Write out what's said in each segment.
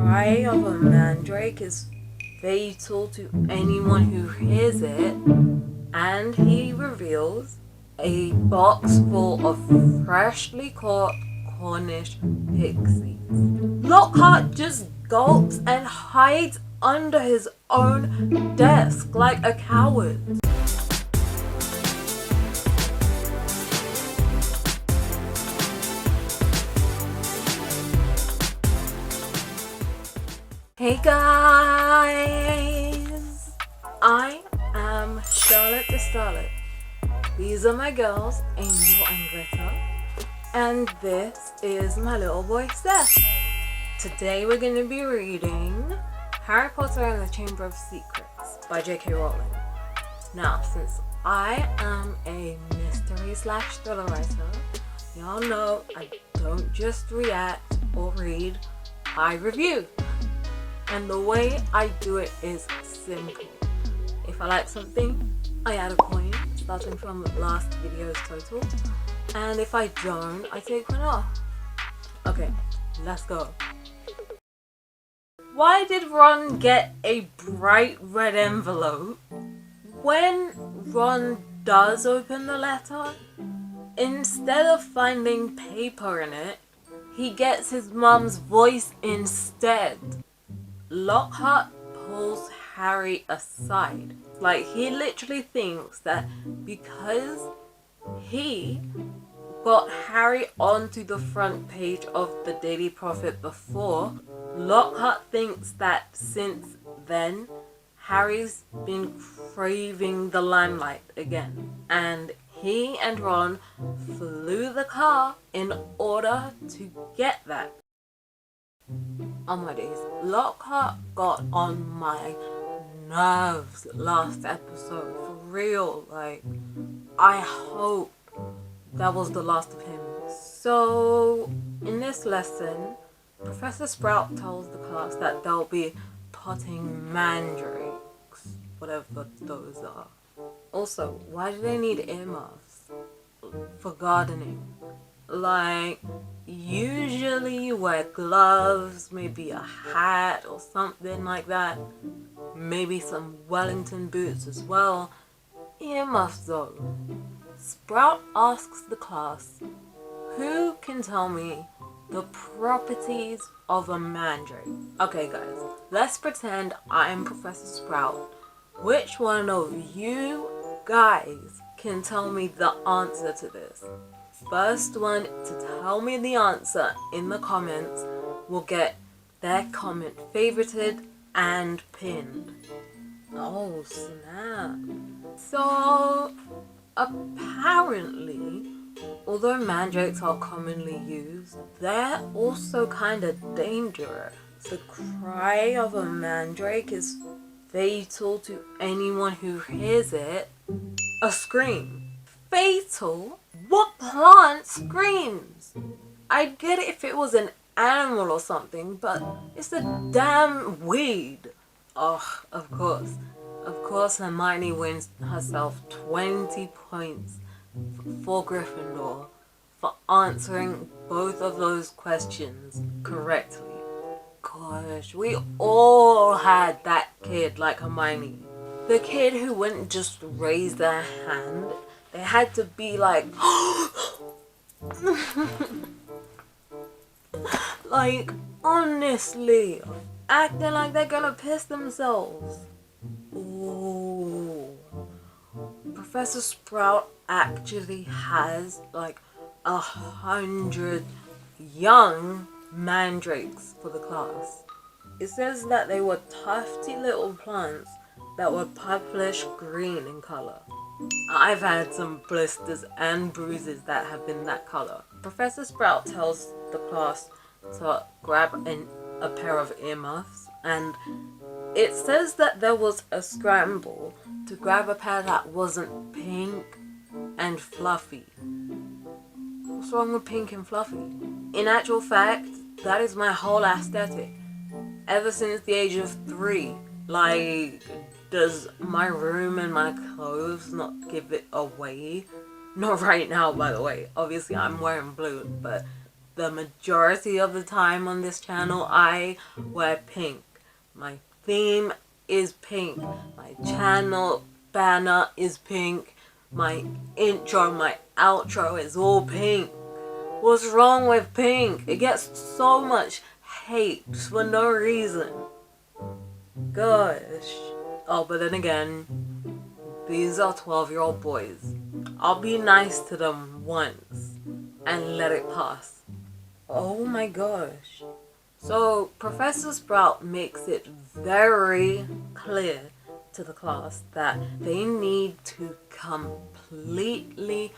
cry of a mandrake is fatal to anyone who hears it, and he reveals a box full of freshly caught Cornish pixies. Lockhart just gulps and hides under his own desk like a coward. Hey guys! I am Charlotte the Starlet. These are my girls, Angel and Greta. And this is my little boy Seth. Today we're going to be reading Harry Potter and the Chamber of Secrets by J.K. Rowling. Now, since I am a mystery/thriller writer, y'all know I don't just react or read, I review. And the way I do it is simple. If I like something, I add a point, starting from last video's total. And if I don't, I take one off. Okay, let's go. Why did Ron get a bright red envelope? When Ron does open the letter, instead of finding paper in it, he gets his mum's voice instead. Lockhart pulls Harry aside. Like, he literally thinks that because he got Harry onto the front page of the Daily Prophet before, Lockhart thinks that since then, Harry's been craving the limelight again. And he and Ron flew the car in order to get that. Oh my days, Lockhart got on my nerves last episode, for real. Like, I hope that was the last of him. So, in this lesson, Professor Sprout tells the class that they'll be potting mandrakes, whatever those are. Also, why do they need earmuffs? For gardening. Like, usually you wear gloves, maybe a hat or something like that. Maybe some Wellington boots as well. Earmuffs though. Sprout asks the class, who can tell me the properties of a mandrake? Okay guys, let's pretend I'm Professor Sprout. Which one of you guys can tell me the answer to this? First one to tell me the answer in the comments will get their comment favorited and pinned. Oh snap. So apparently, although mandrakes are commonly used, they're also kind of dangerous. The cry of a mandrake is fatal to anyone who hears it. A scream. Fatal? What plant screams? I'd get it if it was an animal or something, but it's a damn weed. Oh, of course. Of course Hermione wins herself 20 points for Gryffindor for answering both of those questions correctly. Gosh, we all had that kid like Hermione. The kid who wouldn't just raise their hand. They had to be like, like, honestly, acting like they're gonna piss themselves. Ooh. Professor Sprout actually has like 100 young mandrakes for the class. It says that they were tufty little plants that were purplish green in color. I've had some blisters and bruises that have been that color. Professor Sprout tells the class to grab a pair of earmuffs, and it says that there was a scramble to grab a pair that wasn't pink and fluffy. What's wrong with pink and fluffy? In actual fact, that is my whole aesthetic. Ever since the age of 3. Like, does my room and my clothes not give it away? Not right now, by the way. Obviously, I'm wearing blue, but the majority of the time on this channel, I wear pink. My theme is pink. My channel banner is pink. My intro, my outro is all pink. What's wrong with pink? It gets so much hate for no reason. Gosh. Oh, but then again, these are 12-year-old boys. I'll be nice to them once and let it pass. Oh my gosh. So Professor Sprout makes it very clear to the class that they need to completely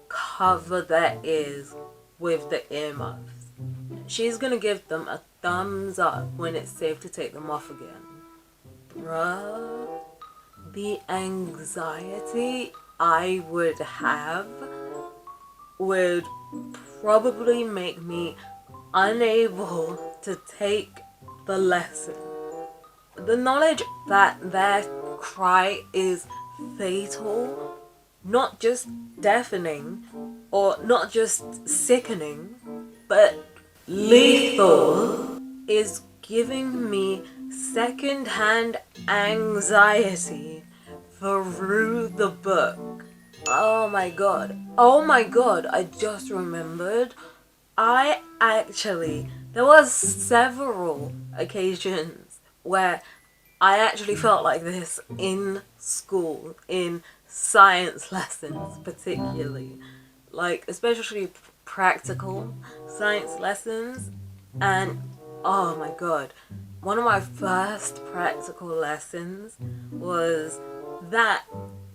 cover their ears with the earmuffs. She's gonna give them a thumbs up when it's safe to take them off again. Bruh, the anxiety I would have would probably make me unable to take the lesson. The knowledge that their cry is fatal, not just deafening or not just sickening, but lethal, is giving me second-hand anxiety through the book. Oh my god. Oh my god, I just remembered. There was several occasions where I actually felt like this in school, in science lessons particularly. Like, especially practical science lessons. And, oh my god, one of my first practical lessons was that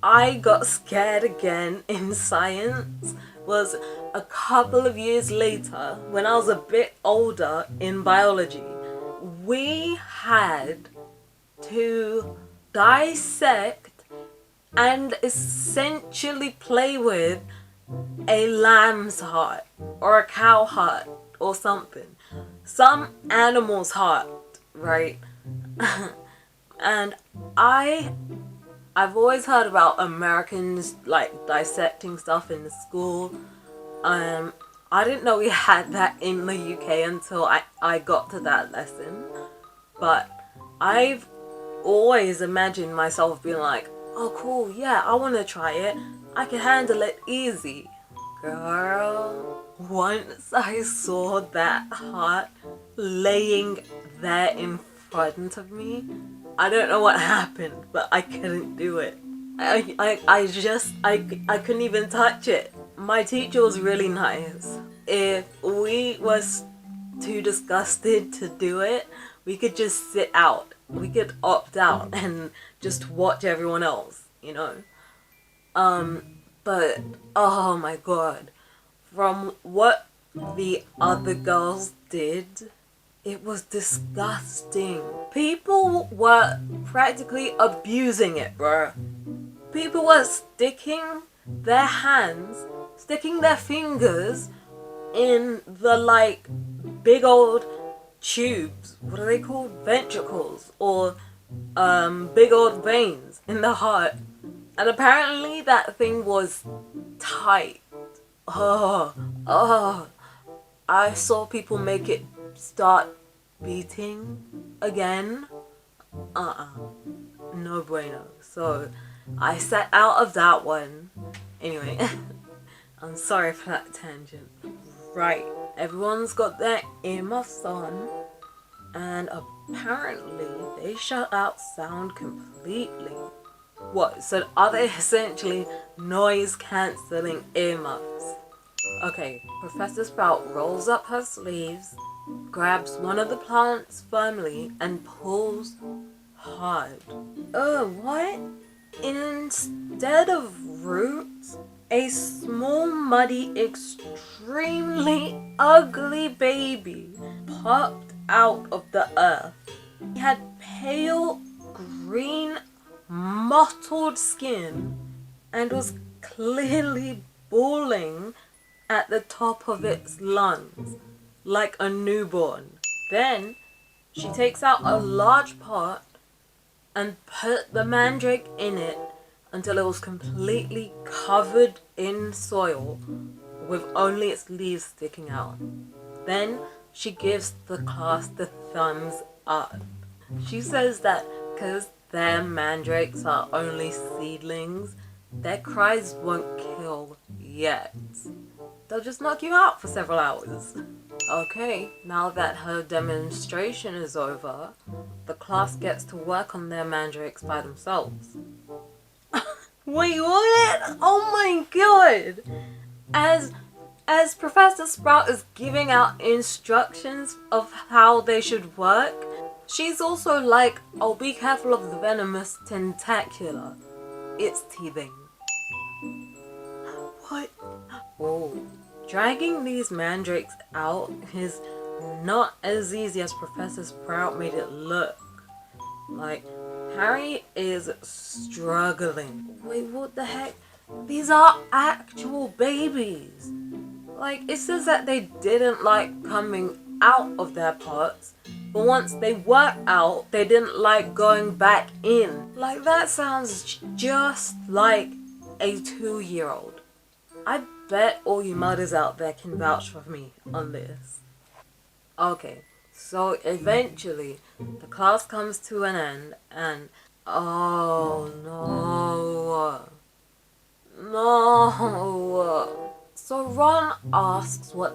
I got scared again in science was a couple of years later when I was a bit older in biology. We had to dissect and essentially play with a lamb's heart or a cow heart or something. Some animal's heart, right? And I've always heard about Americans like dissecting stuff in school. I didn't know we had that in the UK until I got to that lesson. But I've always imagined myself being like, oh cool, yeah, I want to try it. I can handle it easy. Girl, once I saw that heart laying there in front of me, I don't know what happened, but I couldn't do it. I couldn't even touch it. My teacher was really nice. If we was too disgusted to do it, we could just sit out. We could opt out and just watch everyone else, you know? But, oh my god. From what the other girls did, it was disgusting. People were practically abusing it, bruh. People were sticking their hands, sticking their fingers in the, like, big old tubes. What are they called? Ventricles. Or, big old veins in the heart. And apparently that thing was tight. I saw people make it start beating again. No bueno. So I sat out of that one. Anyway, I'm sorry for that tangent. Right, everyone's got their earmuffs on, and apparently they shut out sound completely. What, so are they essentially noise cancelling earmuffs? Okay, Professor Sprout rolls up her sleeves, grabs one of the plants firmly, and pulls hard. What? Instead of roots, a small, muddy, extremely ugly baby popped out of the earth. He had pale green, mottled skin and was clearly bawling at the top of its lungs, like a newborn. Then she takes out a large pot and put the mandrake in it until it was completely covered in soil with only its leaves sticking out. Then she gives the class the thumbs up. She says that because their mandrakes are only seedlings, their cries won't kill yet. They'll just knock you out for several hours. Okay, now that her demonstration is over, the class gets to work on their mandrakes by themselves. Wait, what? Oh my god! As Professor Sprout is giving out instructions of how they should work, she's also like, oh, be careful of the venomous tentacula. It's teething. What? Oh. Dragging these mandrakes out is not as easy as Professor Sprout made it look. Like, Harry is struggling. Wait, what the heck? These are actual babies. Like, it says that they didn't like coming out of their pots, but once they were out, they didn't like going back in. Like, that sounds just like a 2-year-old. I bet all you mothers out there can vouch for me on this. Okay, so eventually the class comes to an end and oh no. So Ron asks what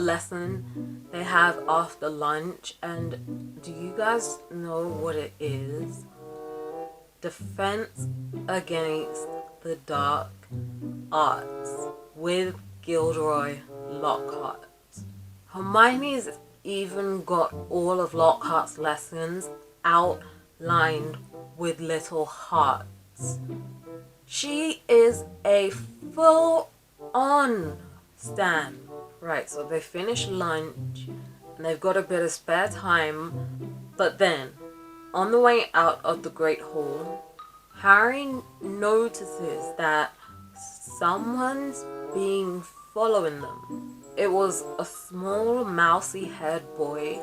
lesson they have after lunch, and do you guys know what it is? Defense against the dark arts with Gilderoy Lockhart. Hermione's even got all of Lockhart's lessons outlined with little hearts. She is a full-on stan. Right, so they finish lunch and they've got a bit of spare time, but then on the way out of the Great Hall, Harry notices that someone's being following them. It was a small mousy-haired boy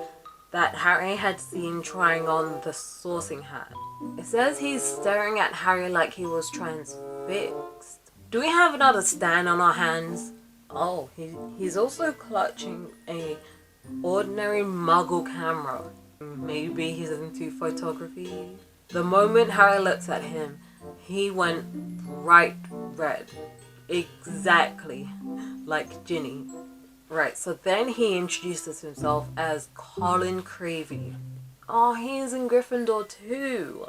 that Harry had seen trying on the sorting hat. It says he's staring at Harry like he was transfixed. Do we have another stan on our hands? Oh, he's also clutching a ordinary muggle camera. Maybe he's into photography. The moment Harry looks at him, he went bright red. Exactly like Ginny. Right, so then he introduces himself as Colin Creevy. Oh, he's in Gryffindor too.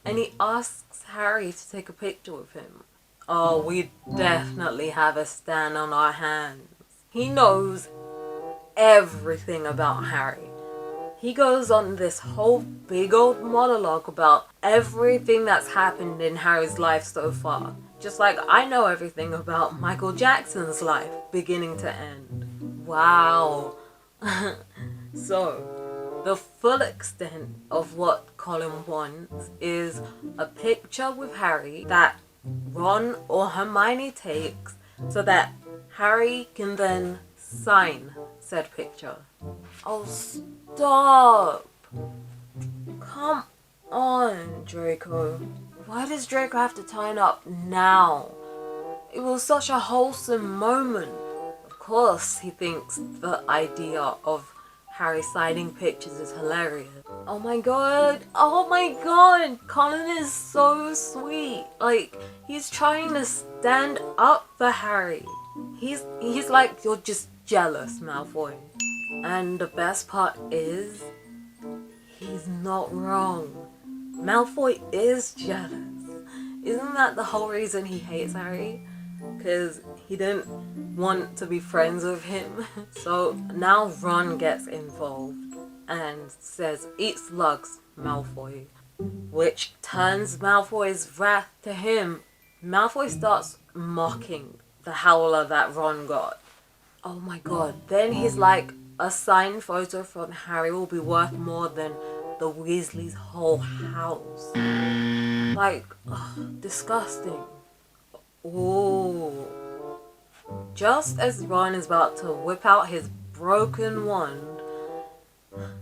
And he asks Harry to take a picture with him. Oh, we definitely have a stan on our hands. He knows everything about Harry. He goes on this whole big old monologue about everything that's happened in Harry's life so far. Just like I know everything about Michael Jackson's life, beginning to end. Wow. So, the full extent of what Colin wants is a picture with Harry that Ron or Hermione takes so that Harry can then sign said picture. Oh, stop! Come on, Draco. Why does Draco have to turn up now? It was such a wholesome moment. Of course, he thinks the idea of Harry signing pictures is hilarious. Oh my god, Colin is so sweet. Like, he's trying to stand up for Harry. He's like, you're just jealous, Malfoy. And the best part is, he's not wrong. Malfoy is jealous. Isn't that the whole reason he hates Harry? Because he didn't want to be friends with him. So now Ron gets involved and says, "Eat slugs, Malfoy," which turns Malfoy's wrath to him. Malfoy starts mocking the howler that Ron got. Oh my god. Then he's like, a signed photo from Harry will be worth more than the Weasley's whole house. Like, ugh, disgusting. Ooh. Just as Ron is about to whip out his broken wand,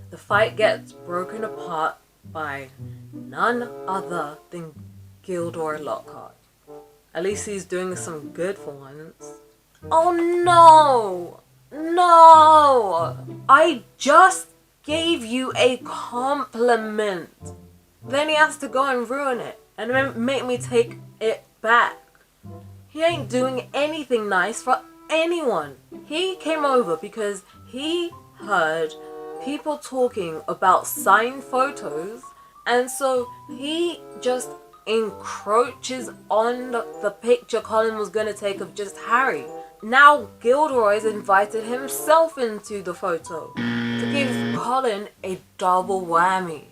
the fight gets broken apart by none other than Gilderoy Lockhart. At least he's doing some good for once. Oh no! No! I just gave you a compliment. Then he has to go and ruin it and then make me take it back. He ain't doing anything nice for anyone. He came over because he heard people talking about signed photos, and so he just encroaches on the picture Colin was gonna take of just Harry. Now Gilderoy's invited himself into the photo to give Colin a double whammy.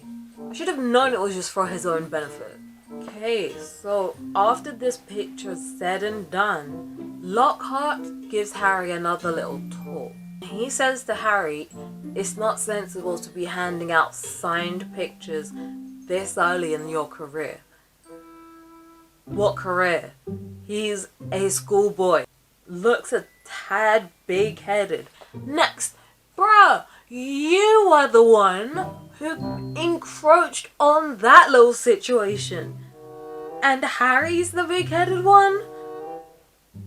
I should have known it was just for his own benefit. Okay, so after this picture's said and done, Lockhart gives Harry another little talk. He says to Harry, it's not sensible to be handing out signed pictures this early in your career. What career? He's a schoolboy. Looks a tad big-headed. Next, bruh, you are the one who encroached on that little situation. And Harry's the big-headed one?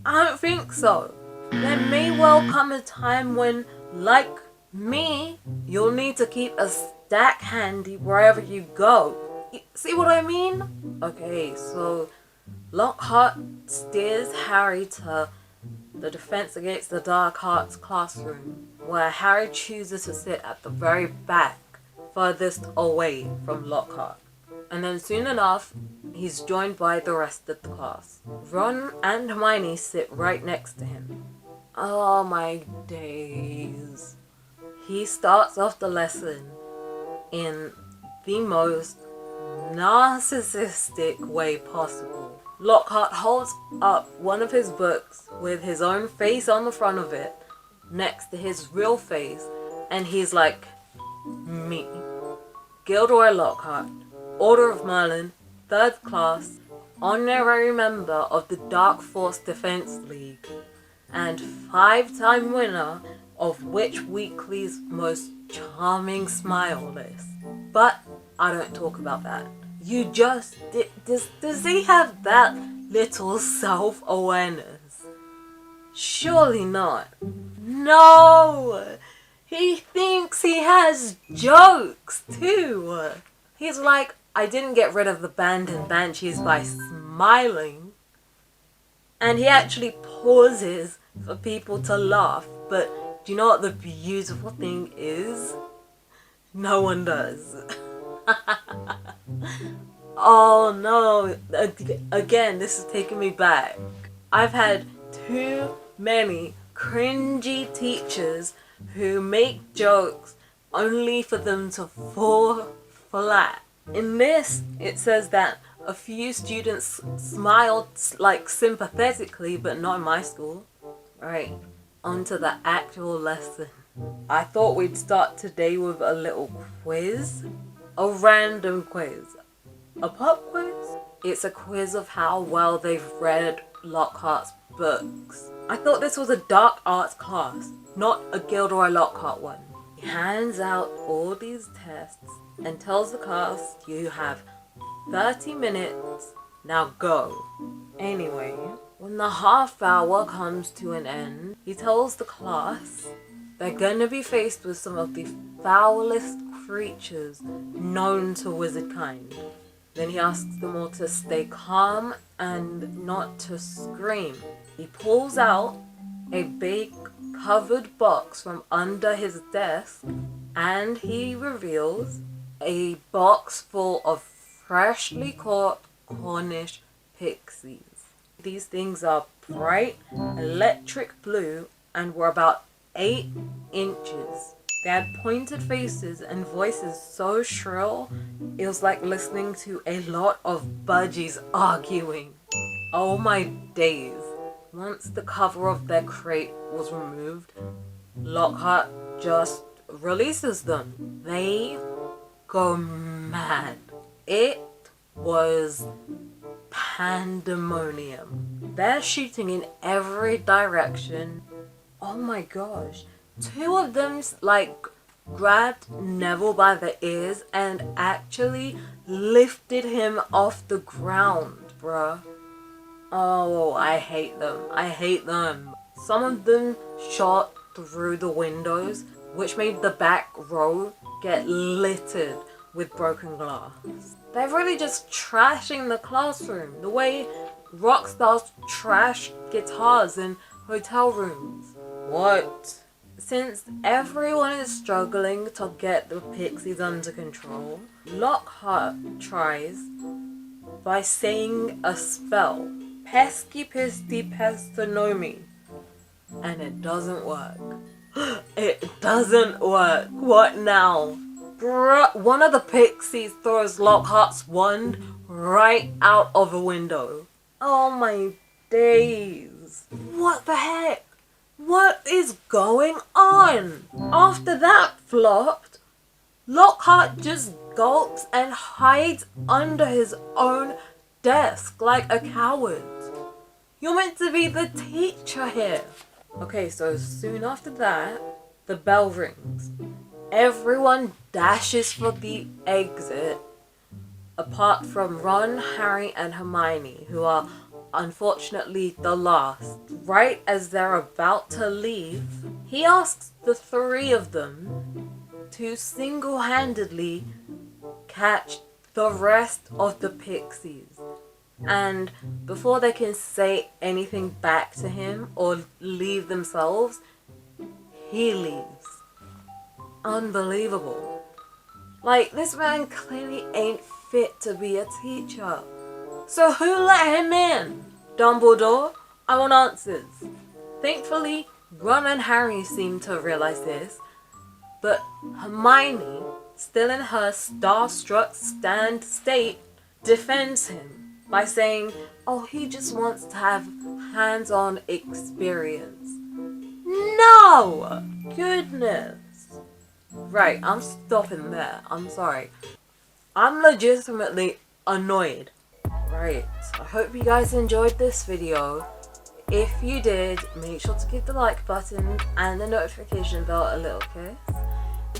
I don't think so. There may well come a time when, like me, you'll need to keep a stack handy wherever you go. See what I mean? Okay, so Lockhart steers Harry to the Defense Against the Dark Arts classroom, where Harry chooses to sit at the very back, furthest away from Lockhart. And then soon enough, he's joined by the rest of the class. Ron and Hermione sit right next to him. Oh my days. He starts off the lesson in the most narcissistic way possible. Lockhart holds up one of his books with his own face on the front of it next to his real face, and he's like, me, Gilderoy Lockhart, Order of Merlin, 3rd class, honorary member of the Dark Force Defense League, and 5-time winner of Witch Weekly's most charming smile list. But I don't talk about that. You just, does he have that little self-awareness? Surely not. No! He thinks he has jokes too. He's like, I didn't get rid of the band and banshees by smiling. And he actually pauses for people to laugh. But do you know what the beautiful thing is? No one does. Oh no, again, this is taking me back. I've had too many cringy teachers who make jokes only for them to fall flat. In this, it says that a few students smiled like sympathetically, but not in my school. Right, onto the actual lesson. I thought we'd start today with a little quiz. A random quiz. A pop quiz? It's a quiz of how well they've read Lockhart's books. I thought this was a dark arts class, not a Gilderoy Lockhart one. He hands out all these tests and tells the class, you have 30 minutes, now go. Anyway, when the half hour comes to an end, he tells the class they're gonna be faced with some of the foulest creatures known to wizard kind. Then he asks them all to stay calm and not to scream. He pulls out a big covered box from under his desk and he reveals a box full of freshly caught Cornish pixies. These things are bright electric blue and were about 8 inches. They had pointed faces and voices so shrill, it was like listening to a lot of budgies arguing. Oh my days. Once the cover of their crate was removed, Lockhart just releases them. They go mad. It was pandemonium. They're shooting in every direction. Oh my gosh. 2 of them grabbed Neville by the ears and actually lifted him off the ground, bruh. Oh, I hate them. I hate them. Some of them shot through the windows, which made the back row get littered with broken glass. They're really just trashing the classroom, the way rock stars trash guitars in hotel rooms. What? Since everyone is struggling to get the pixies under control, Lockhart tries by saying a spell, pesky pisty pestonomi, and it doesn't work. It doesn't work. What now? Bruh, one of the pixies throws Lockhart's wand right out of a window. Oh my days. What the heck? What is going on? After that flopped, Lockhart just gulps and hides under his own desk like a coward. You're meant to be the teacher here. Okay, so soon after that, the bell rings. Everyone dashes for the exit, apart from Ron, Harry, and Hermione, who are unfortunately the last. Right as they're about to leave, he asks the three of them to single-handedly catch the rest of the pixies. And before they can say anything back to him or leave themselves, he leaves. Unbelievable. Like, this man clearly ain't fit to be a teacher. So who let him in? Dumbledore? I want answers. Thankfully, Ron and Harry seem to realize this, but Hermione, still in her starstruck state, defends him by saying, oh, he just wants to have hands-on experience. No! Goodness. Right, I'm stopping there. I'm sorry. I'm legitimately annoyed. Right, I hope you guys enjoyed this video. If you did, make sure to give the like button and the notification bell a little kiss.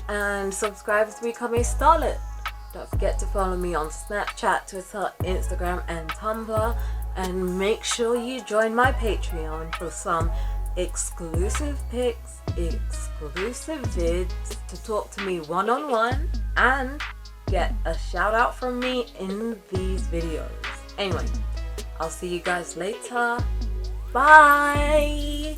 And subscribe to become a Starlet. Don't forget to follow me on Snapchat, Twitter, Instagram, and Tumblr. And make sure you join my Patreon for some exclusive pics, exclusive vids, to talk to me one-on-one, and get a shout out from me in these videos. Anyway, I'll see you guys later. Bye!